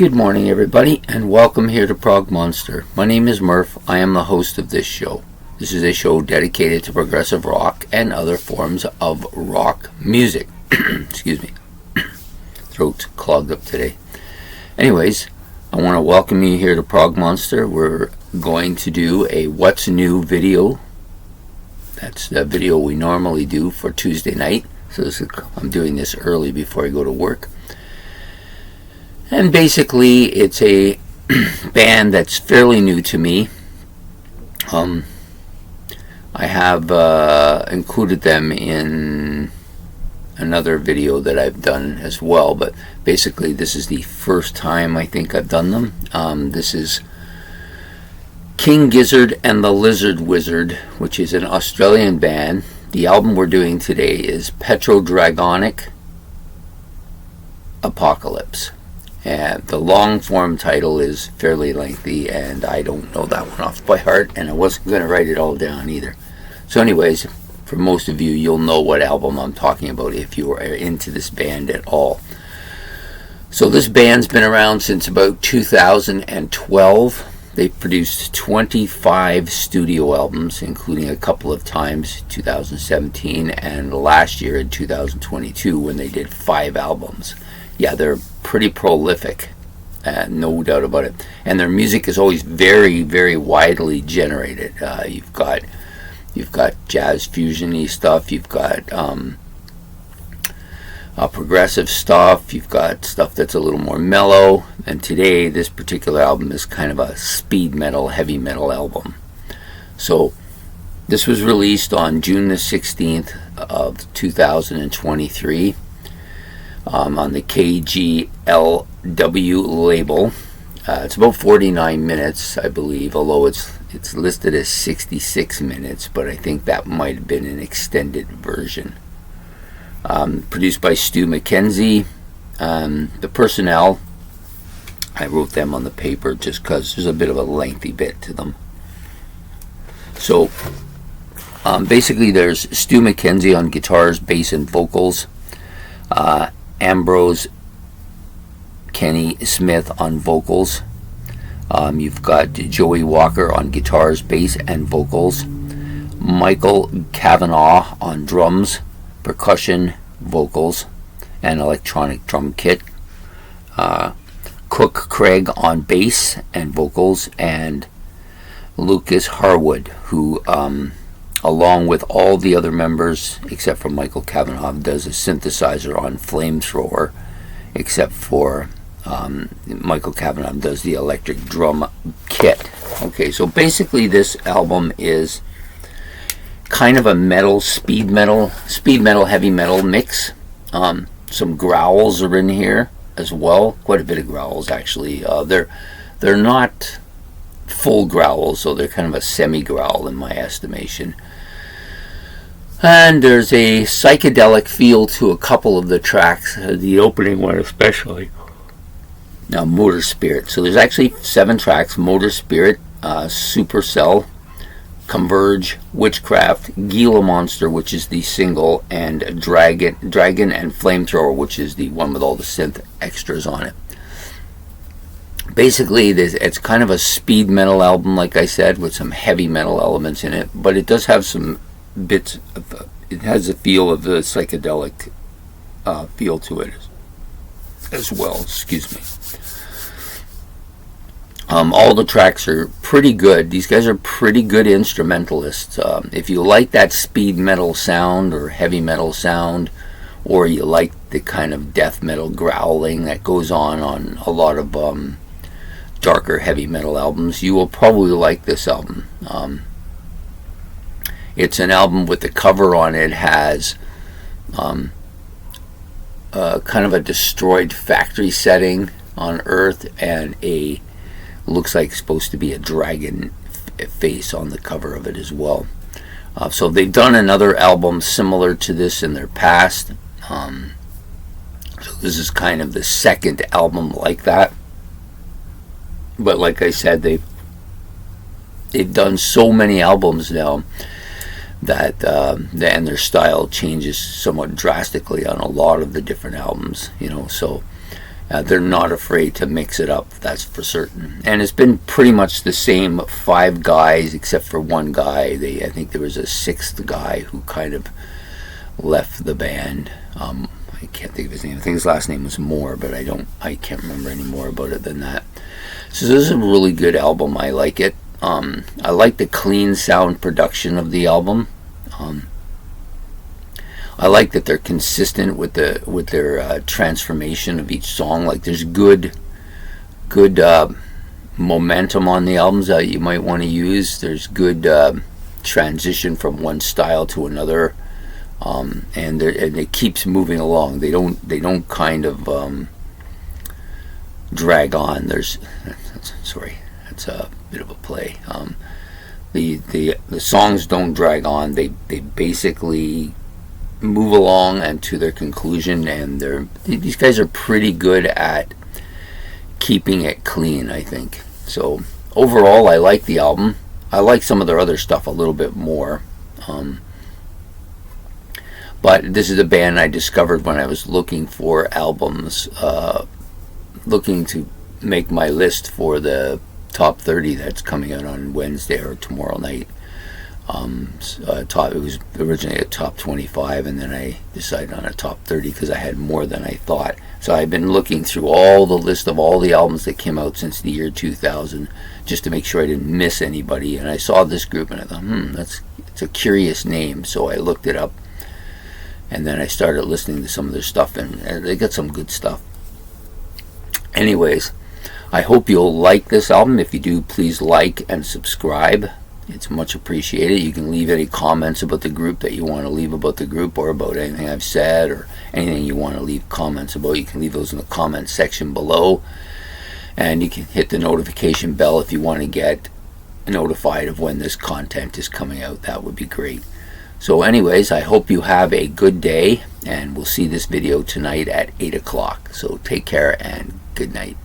Good morning, everybody, and welcome here to Prog Monster. My name is Murph. I am the host of this show. This is a show dedicated to progressive rock and other forms of rock music. Excuse me. Throat's clogged up today. Anyways, I want to welcome you here to Prog Monster. We're going to do a What's New video. That's the video we normally do for Tuesday night. So I'm doing this early before I go to work. And basically, it's a band that's fairly new to me. I have included them in another video that I've done as well, but basically this is the first time I think I've done them. This is King Gizzard and the Lizard Wizard, which is an Australian band. The album we're doing today is Pedrodragonic Apocalypse. And the long form title is fairly lengthy, and I don't know that one off by heart, and I wasn't going to write it all down either. So anyways, for most of you, you'll know what album I'm talking about if you are into this band at all. So this band's been around since about 2012. They've produced 25 studio albums, including a couple of times 2017 and last year in 2022 when they did 5 albums. Yeah, they're pretty prolific, no doubt about it. And their music is always very, very widely generated. You've got jazz fusion-y stuff. You've got progressive stuff. You've got stuff that's a little more mellow. And today, this particular album is kind of a speed metal, heavy metal album. So this was released on June the 16th of 2023. On the KGLW label. It's about 49 minutes, I believe, although it's listed as 66 minutes, but I think that might have been an extended version. Produced by Stu McKenzie. The personnel, I wrote them on the paper just because there's a bit of a lengthy bit to them. So basically there's Stu McKenzie on guitars, bass, and vocals. Ambrose Kenny Smith on vocals. You've got Joey Walker on guitars, bass, and vocals. Michael Kavanagh on drums, percussion, vocals, and electronic drum kit. Cook Craig on bass and vocals, and Lucas Harwood, who along with all the other members, except for Michael Kavanagh, does a synthesizer on Flamethrower, except for Michael Kavanagh does the electric drum kit. Okay, so basically this album is kind of a metal, speed metal, heavy metal mix. Some growls are in here as well, quite a bit of growls actually. They're not full growls, so they're kind of a semi-growl in my estimation. And there's a psychedelic feel to a couple of the tracks, the opening one especially. Now, Motor Spirit. So there's actually 7 tracks: Motor Spirit, Supercell, Converge, Witchcraft, Gila Monster, which is the single, and Dragon and Flamethrower, which is the one with all the synth extras on it. Basically, it's kind of a speed metal album, like I said, with some heavy metal elements in it, but it does have some bits of, it has a feel of the psychedelic feel to it as well. Excuse me. All the tracks are pretty good. These guys are pretty good instrumentalists. If you like that speed metal sound or heavy metal sound, or you like the kind of death metal growling that goes on a lot of darker heavy metal albums, you will probably like this album. It's an album with the cover on it has kind of a destroyed factory setting on Earth, and looks like it's supposed to be a dragon face on the cover of it as well. So they've done another album similar to this in their past. So this is kind of the second album like that. But like I said, they've done so many albums now that and their style changes somewhat drastically on a lot of the different albums, so They're not afraid to mix it up, that's for certain. And it's been pretty much the same 5 guys, except for one guy. I think there was a 6th guy who kind of left the band. I can't think of his name. I think his last name was Moore, but I can't remember any more about it than that. So this is a really good album. I like it. I like the clean sound production of the album. I like that they're consistent with their transformation of each song. Like there's good momentum on the albums that you might want to use. There's good transition from one style to another, and it keeps moving along. They don't kind of drag on. That's a bit of a play. The songs don't drag on. They basically move along and to their conclusion, and these guys are pretty good at keeping it clean, I think. So overall, I like the album. I like some of their other stuff a little bit more, but this is a band I discovered when I was looking for albums, looking to make my list for the top 30 that's coming out on Wednesday or tomorrow night. It was originally a top 25, and then I decided on a top 30 because I had more than I thought. So I've been looking through all the list of all the albums that came out since the year 2000 just to make sure I didn't miss anybody. And I saw this group and I thought, it's a curious name. So I looked it up, and then I started listening to some of their stuff, and they got some good stuff. Anyways, I hope you'll like this album. If you do, please like and subscribe. It's much appreciated. You can leave any comments about the group that you want to leave about the group, or about anything I've said, or anything you want to leave comments about. You can leave those in the comment section below, and you can hit the notification bell if you want to get notified of when this content is coming out. That would be great. So anyways, I hope you have a good day, and we'll see this video tonight at 8 o'clock. So take care and good night.